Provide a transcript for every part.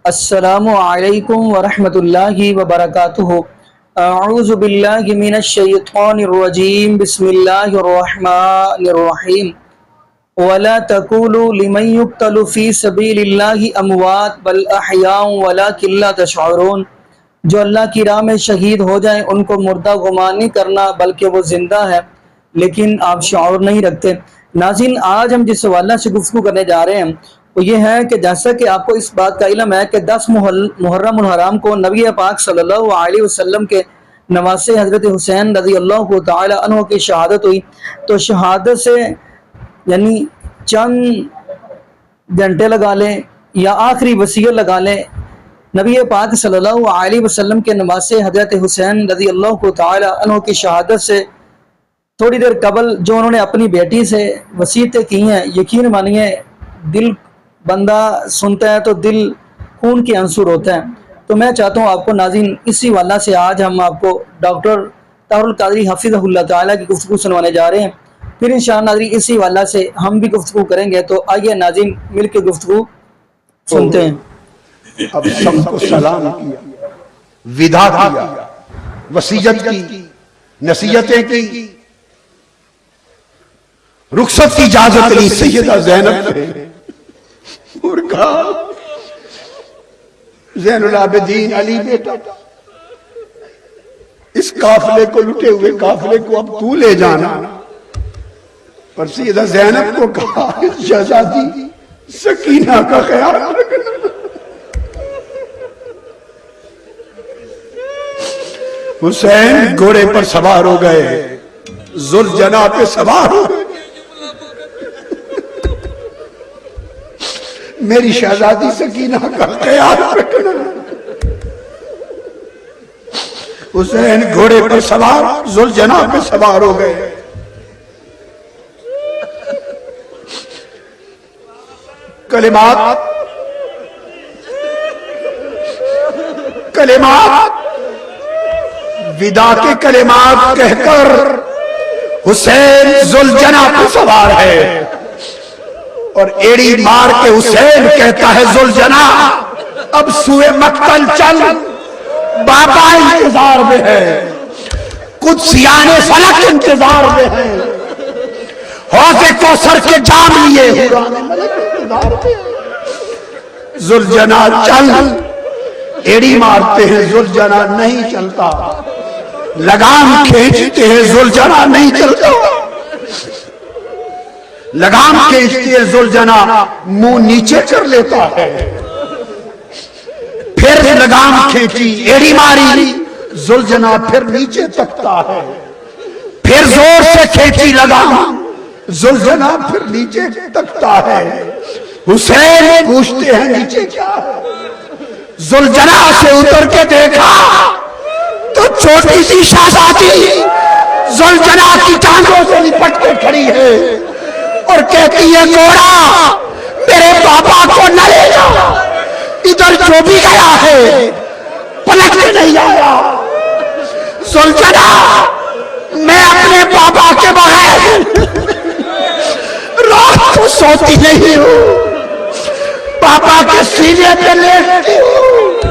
السلام علیکم ورحمۃ اللہ وبرکاتہ۔ اعوذ باللہ من الشیطان الرجیم، بسم اللہ الرحمن الرحیم۔ وَلَا تَقُولُوا لِمَن يُقْتَلُ فِي سَبِيلِ اللَّهِ أَمْوَاتٌ بَلْ أَحْيَاءٌ وَلَٰكِن لَّا تَشْعُرُونَ۔ جو اللہ کی راہ میں شہید ہو جائیں ان کو مردہ گمان نہیں کرنا بلکہ وہ زندہ ہے، لیکن آپ شعور نہیں رکھتے۔ ناظرین، آج ہم جس حوالے سے گفتگو کرنے جا رہے ہیں وہ یہ ہے کہ جیسا کہ آپ کو اس بات کا علم ہے کہ 10 محرم الحرام کو نبی پاک صلی اللہ علیہ وسلم کے نواسے حضرت حسین رضی اللہ تعالی عنہ کی شہادت ہوئی، تو شہادت سے یعنی چند گھنٹے لگا لیں یا آخری وصیت لگا لیں، نبی پاک صلی اللہ علیہ وسلم کے نواسے حضرت حسین رضی اللہ تعالی عنہ کی شہادت سے تھوڑی دیر قبل جو انہوں نے اپنی بیٹی سے وصیتیں کی ہیں، یقین مانیے دل بندہ سنتا ہے تو دل خون کے عنصر ہوتا ہے۔ تو میں چاہتا ہوں آپ کو ناظرین اسی حوالے سے آج ہم آپ کو ڈاکٹر طاہر القادری حفظہ اللہ تعالیٰ کی گفتگو سنوانے جا رہے ہیں، پھر انشاءاللہ ناظرین اسی حوالے سے ہم بھی گفتگو کریں گے۔ تو آئیے ناظرین مل کے گفتگو سنتے ہیں۔ اب سب کو سلام کیا، ودا کیا، وصیت کی، نصیحتیں کی، رخصت کی اجازت لی سیدہ زینب سے اور کہا زین العابدین علی بیٹا، اس قافلے کو لٹے ہوئے قافلے کو اب تو لے جانا۔ پر سیدہ زینب کو کہا شہزادی سکینہ کا خیال رکھنا۔ حسین گھوڑے پر سوار ہو گئے، ذوالجناح پہ سوار ہو گئے۔ میری شہزادی سکینہ کا خیال رکھنا۔ حسین گھوڑے پر سوار ذوالجناح پہ سوار ہو گئے۔ کلمات ودا کے کلمات کہہ کر حسین ذوالجناح پہ سوار ہے، اور ایڑی مار کے حسین کہتا ہے ذوالجناح اب سوئے مقتل چل، بابا انتظار میں ہے، قدسیان فلک انتظار میں ہے، حوض کوثر کے جام لیے ذوالجناح چل۔ ایڑی مارتے ہیں ذوالجناح نہیں چلتا، لگام کھینچتے ہیں ذوالجناح نہیں چلتا، لگام کھینچتے ہیں ذوالجناح منہ نیچے کر لیتا ہے، پھر لگام کھینچی ایڑی ماری ذوالجناح پھر نیچے تکتا ہے، پھر زور سے کھینچی لگام ذوالجناح پھر نیچے تکتا ہے۔ حسین پوچھتے ہیں نیچے کیا ہے؟ ذوالجناح سے اتر کے دیکھا تو چھوٹی سی شہزادی ذوالجناح کی ٹانگوں سے لپٹ کے کھڑی ہے اور کہتی ہے گھوڑا میرے بابا کو نہ لے جا، ادھر جو بھی گیا ہے پلٹ کے نہیں آیا۔ ذوالجناح میں اپنے بابا کے بغیر رات کو سوتی نہیں ہوں، بابا کے سینے پہ لیٹتی ہوں،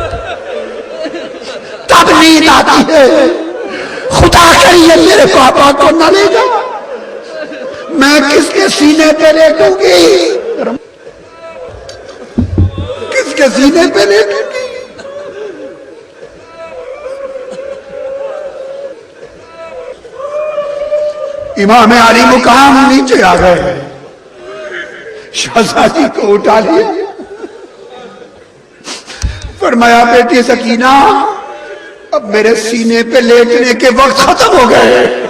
تب نیند آتی ہے، خدا کریے میرے بابا کو نہ لے جا، میں کس کے سینے پہ لیٹوں گی، کس کے سینے پہ لیٹوں گی۔ امام علی مقام نیچے آ گئے، شہزادی کو اٹھا لیا، فرمایا بیٹی سکینہ اب میرے سینے پہ لیٹنے کے وقت ختم ہو گئے۔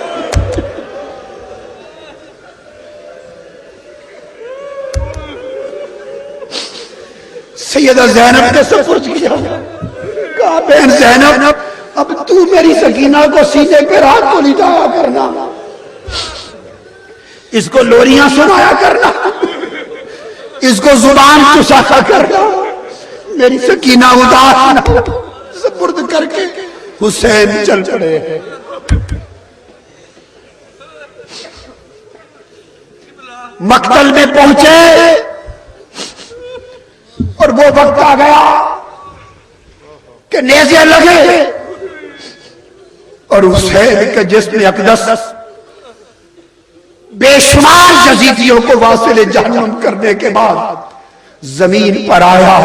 سیدہ زینب کے سپرد کیا، کہا بہن زینب اب تو میری سکینہ کو سینے پہ رات کو لٹایا کرنا، اس کو لوریاں سنایا کرنا، اس کو زبان چسایا کرنا، میری سکینہ اداس نہ۔ سپرد کر کے حسین چل پڑے ہیں۔ مقتل میں پہنچے اور وہ وقت آ گیا کہ نیزے لگے اور حسین کے جسم اقدس بے شمار یزیدیوں کو واصل جہنم کرنے کے بعد زمین پر آیا،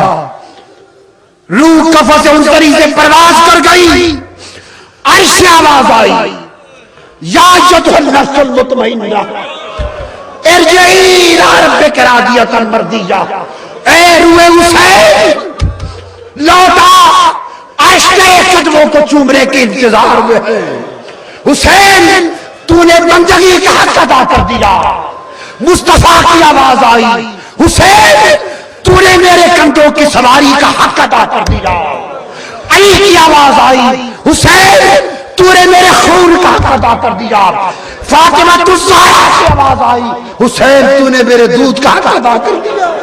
روح کفن سے عنصری سے پرواز کر گئی، عرش سے آواز آئی، یا ایتھا النفس المطمئنہ ارجعی الی ربک راضیۃ مرضیہ، اے روح حسین لوٹا، عرش کے قدموں کو چومنے کے انتظار میں ہے۔ حسین تو نے بندگی کا حق ادا کر دیا۔ مصطفیٰ کی آواز آئی، حسین تو نے میرے کندھوں کی سواری کا حق ادا کر دیا۔ علی کی آواز آئی، حسین تو نے میرے خون کا حق ادا کر دیا۔ فاطمہ الزہرا کی آواز آئی، حسین تو نے میرے دودھ کا حق ادا کر دیا۔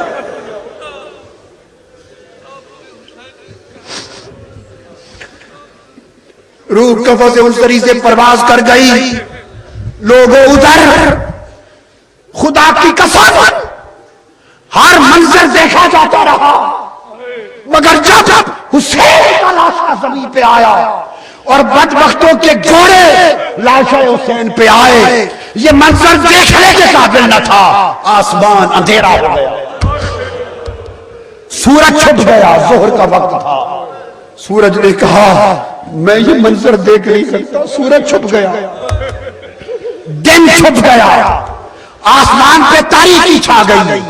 روح کفن سے عنصری سے پرواز کر گئی، لوگوں ادھر خدا کی قسم ہر منظر دیکھا جاتا رہا، مگر جب حسین کا لاشا زمین پہ آیا اور بدبختوں کے گھوڑے لاشا حسین پہ آئے، یہ منظر دیکھنے کے قابل نہ تھا۔ آسمان اندھیرا ہو گیا، سورج چھپ گیا، ظہر کا وقت تھا۔ سورج نے کہا میں یہ منظر دیکھ نہیں سکتا، سورج چھپ گیا، دن چھپ گیا، آسمان پہ تاریکی چھا گئی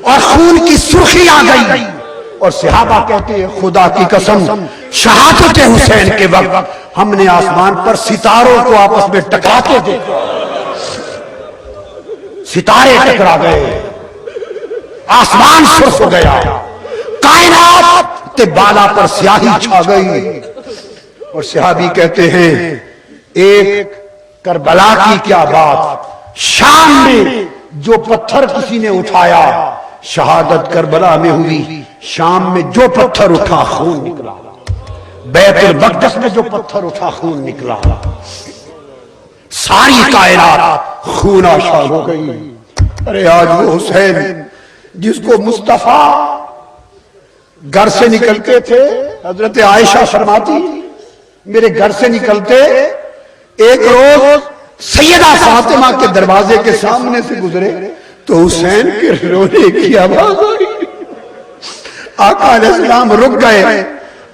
اور خون کی سرخی آ گئی، اور صحابہ کہتے ہیں خدا کی قسم شہادت حسین کے وقت ہم نے آسمان پر ستاروں کو آپس میں ٹکراتے دیکھا، ستارے ٹکرا گئے، آسمان سرخ ہو گیا، کائنات کے بالا پر سیاہی چھا گئی۔ اور صحابی کہتے ہیں ایک کربلا کی کیا بات، شام میں جو پتھر کسی نے اٹھایا شہادت کربلا میں ہوئی، شام میں جو پتھر اٹھا خون نکلا، بیت المقدس میں جو پتھر اٹھا خون نکلا، ساری کائنات خون آشا ہو گئی۔ ارے آج وہ حسین جس کو مصطفیٰ گھر سے نکلتے تھے، حضرت عائشہ فرماتی میرے گھر سے نکلتے ایک روز سیدہ فاطمہ کے دروازے کے سامنے سے گزرے تو حسین کے رونے کی آواز آئی۔ آقا علیہ السلام رک گئے،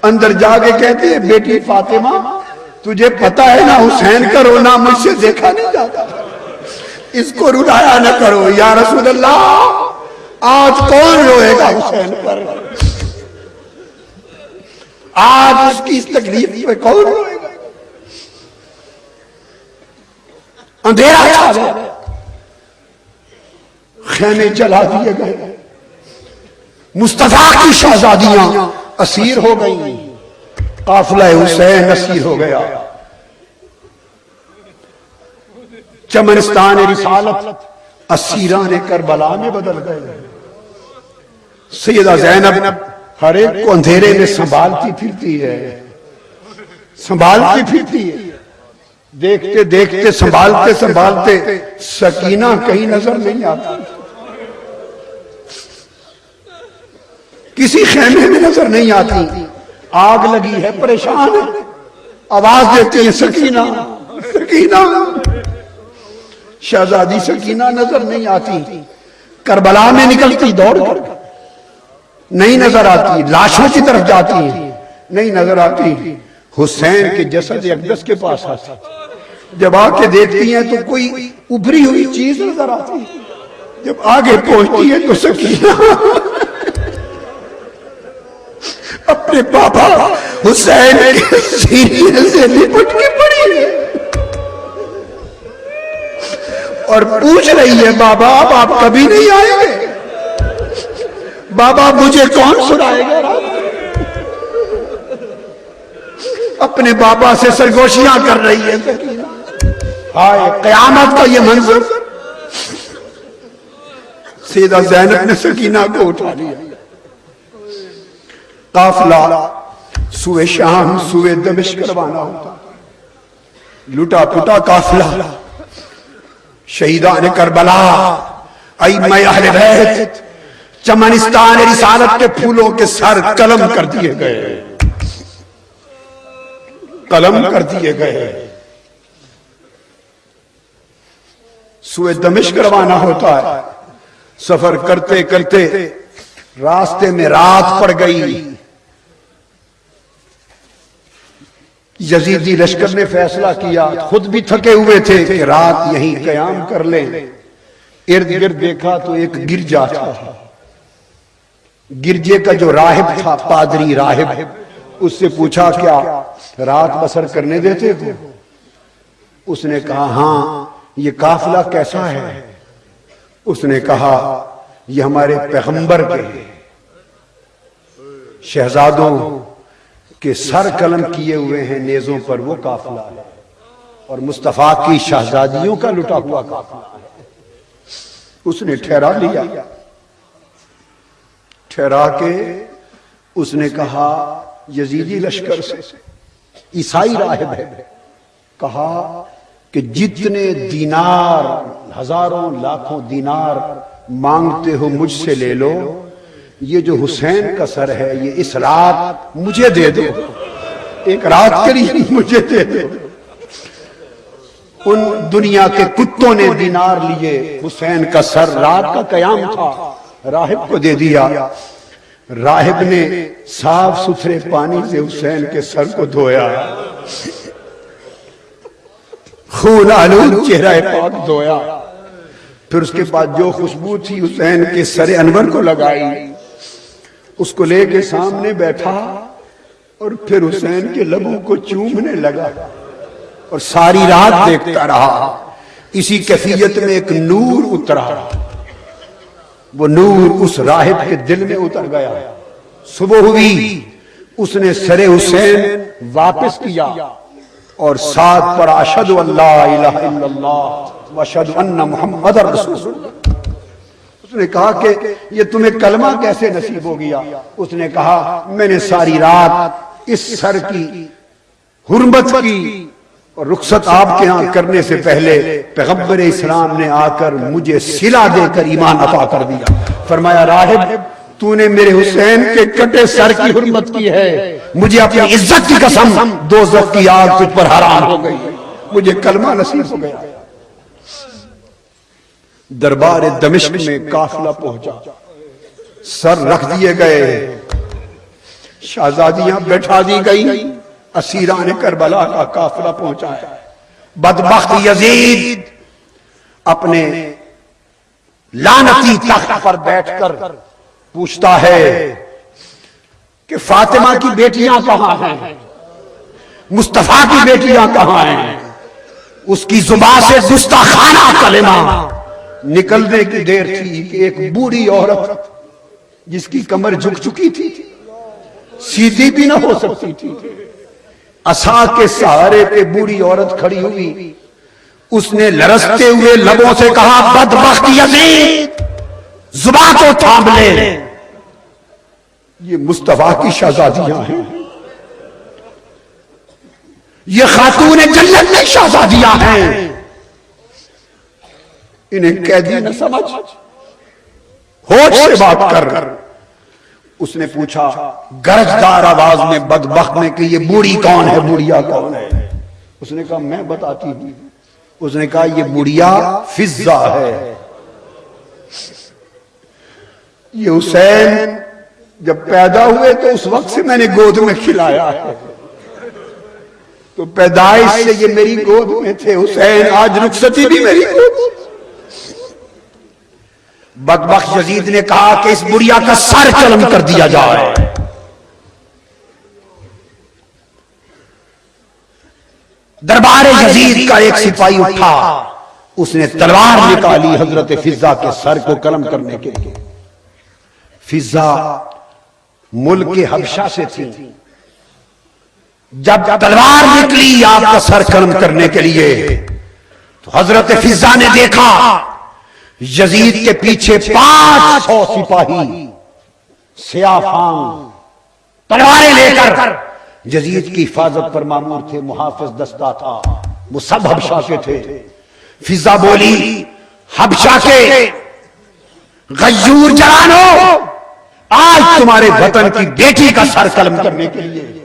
اندر جا کے کہتے ہیں بیٹی فاطمہ تجھے پتا ہے نا حسین کا رونا مجھ سے دیکھا نہیں جاتا، اس کو رلایا نہ کرو۔ یا رسول اللہ آج کون روئے گا حسین پر؟ آج اس کی اس تکلیف پہ کون روئے گا؟ اندھیرا چھا گیا، خیمے جلا دیے گئے، مصطفیٰ کی شہزادیاں اسیر ہو گئیں، قافلہ حسین اسیر ہو گیا۔ چمنستان رسالت اسیران کربلا میں بدل گئے۔ سیدہ زینب ہر ایک کو اندھیرے میں سنبھالتی پھرتی ہے، سنبھالتی پھرتی ہے، دیکھتے دیکھتے سنبھالتے سنبھالتے سکینہ کہیں نظر نہیں آتی، کسی خیمے میں نظر نہیں آتی، آگ لگی ہے پریشان ہے، آواز دیتی ہے سکینہ سکینہ، شہزادی سکینہ نظر نہیں آتی، کربلا میں نکلتی دوڑ کر نہیں نظر آتی، لاشوں کی طرف جاتی نہیں نظر آتی، حسین کے جسد اقدس کے پاس آتی، جب آ کے دیکھتی ہیں تو کوئی ابھری ہوئی چیز نظر آتی، جب آگے پہنچتی ہے تو سکینہ اپنے بابا حسین کے سینے سے لپٹ کے پڑی ہے اور پوچھ رہی ہے بابا اب آپ کبھی نہیں آئیں گے؟ بابا مجھے کون سنائے گا؟ اپنے بابا سے سرگوشیاں کر رہی ہے۔ ہائے قیامت کا یہ منظر۔ سیدہ زینب نے سکینہ کو اٹھا لیا، قافلہ سوئے شام سوئے دمشق روانہ ہوتا، لٹا پٹا قافلہ، شہیدان کربلا، ائمہ اہل بیت، چمنستان رسالت کے پھولوں کے سر قلم کر دیے گئے، قلم کر دیے گئے. سوئے دمشق روانہ ہوتا ہے. سفر کرتے کرتے راستے میں رات پڑ گئی. یزیدی لشکر نے فیصلہ کیا، خود بھی تھکے ہوئے تھے، کہ رات یہیں قیام کر لیں. ارد گرد دیکھا تو ایک گرجا تھا. گرجے کا جو راہب تھا، پادری راہب، اس سے پوچھا کیا رات بسر کرنے دیتے ہو؟ اس نے کہا ہاں. یہ قافلہ کیسا ہے؟ اس نے کہا یہ ہمارے پیغمبر کے شہزادوں کے سر قلم کیے ہوئے ہیں نیزوں پر، وہ قافلہ ہے، اور مصطفیٰ کی شہزادیوں کا لٹا ہوا قافلہ ہے. اس نے ٹھہرا لیا. ٹھہرا کے اس نے کہا یزیدی لشکر سے، عیسائی راہب ہے، کہا کہ جتنے دینار، ہزاروں لاکھوں دینار مانگتے ہو مجھ سے لے لو، یہ جو حسین کا سر ہے یہ اس رات مجھے دے دو، ایک رات کے لیے مجھے دے دو. ان دنیا کے کتوں نے دینار لیے، حسین کا سر، رات کا قیام تھا، راہب کو دے دیا. راہب نے صاف ستھرے پانی سے حسین کے سر کو دھویا، خون آلود چہرہ پاک دھویا. پھر اس کے بعد جو خوشبو تھی حسین کے سر انور کو لگائی، اس کو لے کے سامنے بیٹھا اور پھر حسین کے لبوں کو چومنے لگا اور ساری رات دیکھتا رہا. اسی کیفیت میں ایک نور اترا، وہ نور اس راہب کے دل میں اتر گیا. صبح ہوئی، اس نے سر حسین واپس کیا اور ساتھ پر اشہد ان لا الہ الا اللہ واشہد ان محمد رسول اللہ. اس نے کہا کہ یہ تمہیں کلمہ کیسے نصیب ہو گیا؟ اس نے کہا میں نے ساری رات اس سر کی حرمت کی، اور رخصت آپ کے ہاں کرنے سے پہلے پیغمبر اسلام نے آ کر مجھے صلہ دے کر ایمان عطا کر دیا. فرمایا راہب تو نے میرے حسین کے کٹے سر کی حرمت کی ہے، مجھے اپنی عزت کی قسم دوزخ کی آگ تجھ پر حرام ہو گئی، مجھے کلمہ نصیب ہو گیا. دربار دمشق میں قافلہ پہنچا، سر رکھ دیے گئے، شہزادیاں بیٹھا دی گئی، اسیران کربلا کا قافلہ پہنچا ہے. بدبخت یزید اپنے لعنتی تخت پر بیٹھ کر پوچھتا ہے کہ فاطمہ کی بیٹیاں کہاں ہیں، مصطفیٰ کی بیٹیاں کہاں ہیں؟ اس کی زبان سے گستاخانہ کلمہ نکلنے کی دیر تھی کہ ایک بوڑھی عورت جس کی کمر جھک چکی تھی، سیدھی بھی نہ ہو سکتی تھی، عصا کے سہارے پہ بوڑھی عورت کھڑی ہوئی. اس نے لرزتے ہوئے لبوں سے کہا بدبخت یزید زبان کو تھام لے، یہ مصطفیٰ کی شہزادیاں ہیں، یہ خاتون جنت کی شہزادیاں ہیں، انہیں قیدی نہ سمجھ، ہوش سے بات کر. اس نے پوچھا گرجدار آواز میں بدبخت نے کہ یہ بوڑھی کون ہے، بوڑھیا کون ہے؟ اس نے کہا میں بتاتی ہوں. اس نے کہا یہ بوڑھیا فضہ ہے، یہ حسین جب پیدا ہوئے تو اس وقت سے میں نے گود میں کھلایا ہے، تو پیدائش سے یہ میری گود میں تھے. حسین آج رخصتی بھی میری گود. بدبخت یزید نے کہا کہ اس بڑھیا کا سر قلم کر دیا جائے. دربار یزید کا ایک سپاہی اٹھا، اس نے تلوار نکالی حضرت فضہ کے سر کو قلم کرنے کے لیے. فضہ ملک حبشہ سے تھی. جب تلوار نکلی آپ کا سر قلم کرنے کے لیے تو حضرت فضہ نے دیکھا یزید کے پیچھے 500 سپاہی سیاہ فام تلواریں لے کر یزید کی حفاظت پر مامور تھے. محافظ دستہ تھا، وہ سب حبشہ کے تھے. فضہ بولی حبشہ کے غیور جوانو، آج تمہارے وطن کی بیٹی کا سر قلم کرنے کے لیے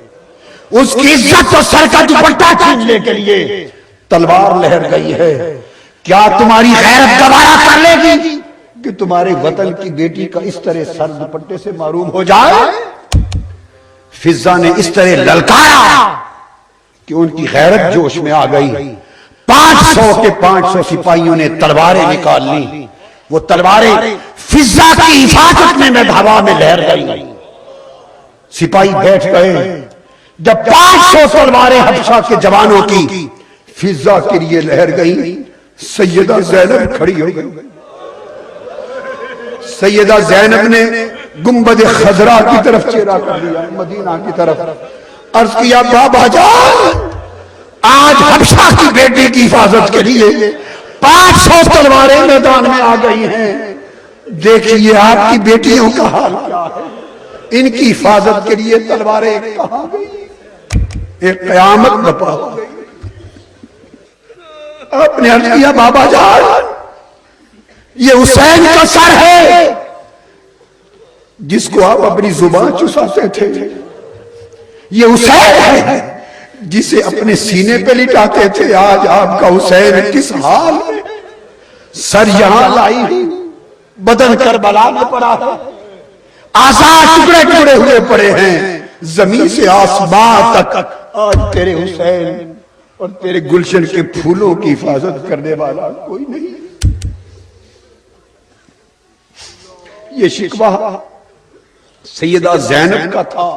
اس کی عزت اور سر کا دوپٹہ چھیننے کے لیے تلوار لہر گئی ہے. کیا تمہاری غیرت گوارا کر لے گی کہ تمہارے وطن کی بیٹی کا اس طرح سر دوپٹے سے معروم ہو جائے؟ فضا نے اس طرح للکارا کہ ان کی غیرت جوش میں آ گئی. 500 کے 500 سپاہیوں نے تلواریں نکال لی. وہ تلواریں فضا کی حفاظت میں ہوا میں لہر گئی. سپاہی بیٹھ گئے. جب 500 تلواریں حبشہ کے جوانوں کی فضا کے لیے لہر گئی، سیدہ زینب کھڑی ہو گئی. سیدہ زینب نے گنبد خضرا کی طرف چہرہ کر دیا، مدینہ کی طرف. عرض کیا بابا جان، آج حبشہ کی بیٹی کی حفاظت کے لیے 500 تلواریں میدان میں آ گئی ہیں. دیکھیے آپ کی بیٹیوں کا حال کیا ہے. ان کی حفاظت کے لیے تلواریں کہاں گئی؟ ایک قیامت برپا ہو گئی. آپ نے عرض کیا بابا جان، یہ حسین کا سر ہے جس کو آپ اپنی زبان چساتے تھے. یہ حسین ہے جسے اپنے سینے پہ لٹاتے تھے. آج آپ کا حسین کس حال میں؟ سر یہاں لائی، بدن کربلا میں پڑا ہے، آزاد ٹکڑے ٹکڑے ہوئے پڑے ہیں. زمین سے آسمان تک آج تیرے حسین اور تیرے گلشن کے پھولوں کی حفاظت کرنے والا کوئی نہیں. یہ شکوہ سیدہ زینب کا تھا.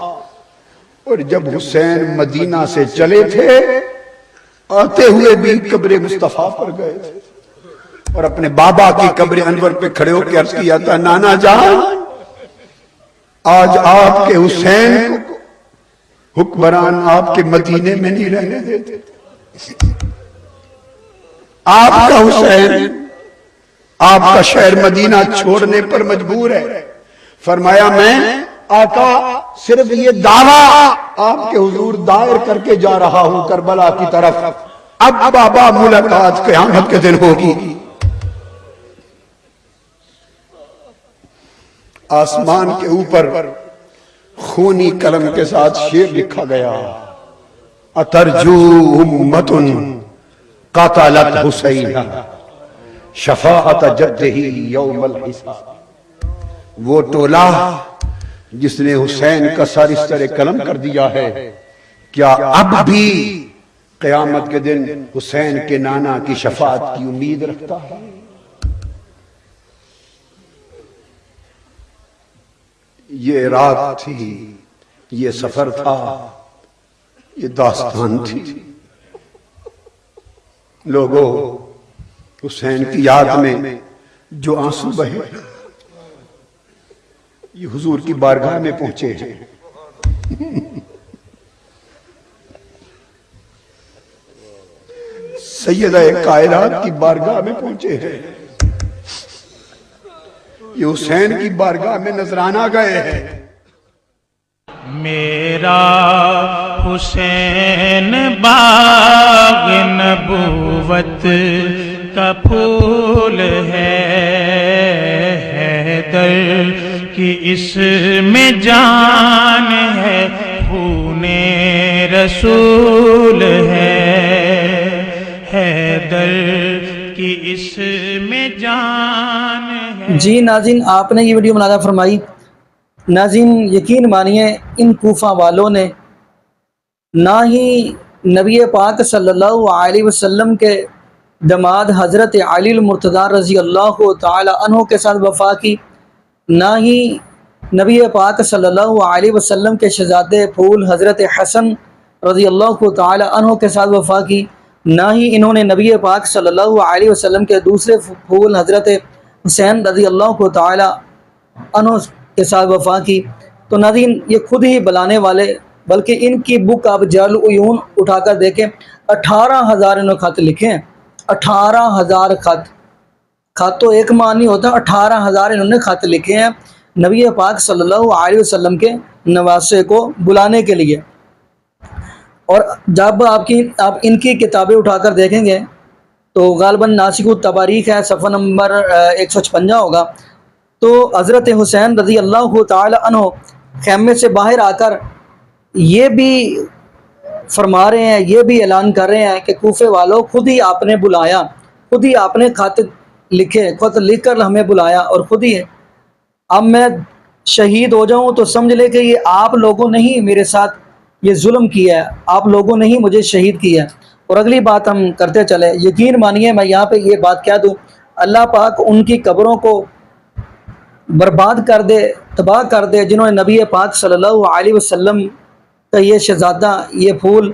اور جب حسین مدینہ سے چلے تھے، آتے ہوئے بھی قبر مصطفیٰ پر گئے تھے اور اپنے بابا کی قبر انور پہ کھڑے ہو کے عرض کیا تھا، نانا جان، آج آپ کے حسین کو حکمران آپ کے مدینے میں نہیں رہنے دیتے. آپ کا حسین آپ کا شہر مدینہ چھوڑنے پر مجبور ہے. فرمایا میں آقا صرف یہ دعویٰ آپ کے حضور دائر کر کے جا رہا ہوں کربلا کی طرف. اب بابا ملاقات قیامت کے دن ہوگی. آسمان کے اوپر خونی قلم کے ساتھ شعر لکھا گیا، اترجو امت قتلت حسین شفاعت جدہ یوم الحساب. وہ ٹولہ جس نے حسین کا سر اس طرح قلم کر دیا ہے، کیا اب بھی قیامت کے دن حسین کے نانا کی شفاعت کی امید رکھتا ہے؟ یہ رات تھی، یہ سفر تھا، یہ داستان تھی. لوگوں، حسین کی یاد میں جو آنسو بہے یہ حضور کی بارگاہ میں پہنچے ہیں. سیدہ کائنات کی بارگاہ میں پہنچے ہیں. یہ حسین کی بارگاہ میں نذرانہ گئے ہیں. میرا حسین باغ نبوت کا پھول ہے، حیدر کی اس میں جان ہے، خون رسول ہے، حیدر کی اس میں جان ہے. جی ناظرین، آپ نے یہ ویڈیو ملاحظہ فرمائی. ناظرین یقین مانیے ان کوفہ والوں نے نہ ہی نبی پاک صلی اللہ علیہ وسلم کے داماد حضرت علی المرتضیٰ رضی اللہ تعالی عنہ کے ساتھ وفا کی، نہ ہی نبی پاک صلی اللہ علیہ وسلم کے شہزادے پھول حضرت حسن رضی اللہ تعالی عنہ کے ساتھ وفا کی، نہ ہی انہوں نے نبی پاک صلی اللہ علیہ وسلم کے دوسرے پھول حضرت حسین رضی اللہ تعالی عنہ کے ساتھ وفا کی. تو ناظرین یہ خود ہی بلانے والے، بلکہ ان کی بک آپ جعل العیون اٹھا کر دیکھیں، 18,000 انہوں نے خط لکھے ہیں. 18,000 خط تو ایک ماہ نہیں ہوتا، 18,000 انہوں نے خط لکھے ہیں نبی پاک صلی اللہ علیہ وسلم کے نواسے کو بلانے کے لیے. اور جب آپ ان کی کتابیں اٹھا کر دیکھیں گے تو غالباً ناسخ التواریخ ہے، صفحہ نمبر 156 ہوگا. تو حضرت حسین رضی اللہ تعالی عنہ خیمے سے باہر آ کر یہ بھی فرما رہے ہیں، یہ بھی اعلان کر رہے ہیں کہ کوفے والوں خود ہی آپ نے بلایا، خود ہی آپ نے خط لکھے، خط لکھ کر ہمیں بلایا، اور خود ہی اب میں شہید ہو جاؤں تو سمجھ لے کہ یہ آپ لوگوں نے ہی میرے ساتھ یہ ظلم کیا ہے، آپ لوگوں نے ہی مجھے شہید کیا ہے۔ اور اگلی بات ہم کرتے چلے، یقین مانیے میں یہاں پہ یہ بات کہہ دوں، اللہ پاک ان کی قبروں کو برباد کر دے، تباہ کر دے، جنہوں نے نبی پاک صلی اللہ علیہ وسلم کا یہ شہزادہ، یہ پھول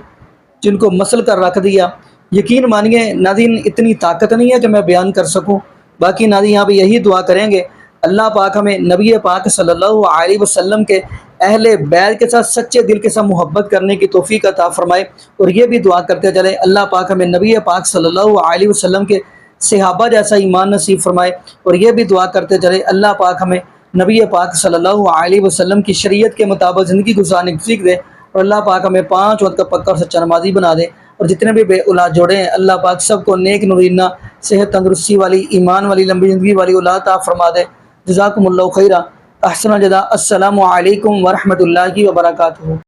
جن کو مسل کر رکھ دیا۔ یقین مانیے ناظرین اتنی طاقت نہیں ہے کہ میں بیان کر سکوں، باقی ناظرین یہاں پہ یہی دعا کریں گے اللہ پاک ہمیں نبی پاک صلی اللہ علیہ وسلم کے اہل بیت کے ساتھ سچے دل کے ساتھ محبت کرنے کی توفیق عطا فرمائے، اور یہ بھی دعا کرتے چلے اللہ پاک ہمیں نبی پاک صلی اللہ علیہ وسلم کے صحابہ جیسا ایمان نصیب فرمائے، اور یہ بھی دعا کرتے چلے اللہ پاک ہمیں نبی پاک صلی اللہ علیہ وسلم کی شریعت کے مطابق زندگی گزارنے کی توفیق دے، اور اللہ پاک ہمیں 5 وقت کا پکا اور سچا نمازی بنا دے، اور جتنے بھی بے اولاد جوڑے ہیں اللہ پاک سب کو نیک نورینہ صحت تندرستی والی ایمان والی لمبی زندگی والی اولاد عطا فرما دے۔ جزاکم اللہ خیرہ، احسن الجزاء، السلام علیکم ورحمۃ اللہ وبرکاتہ۔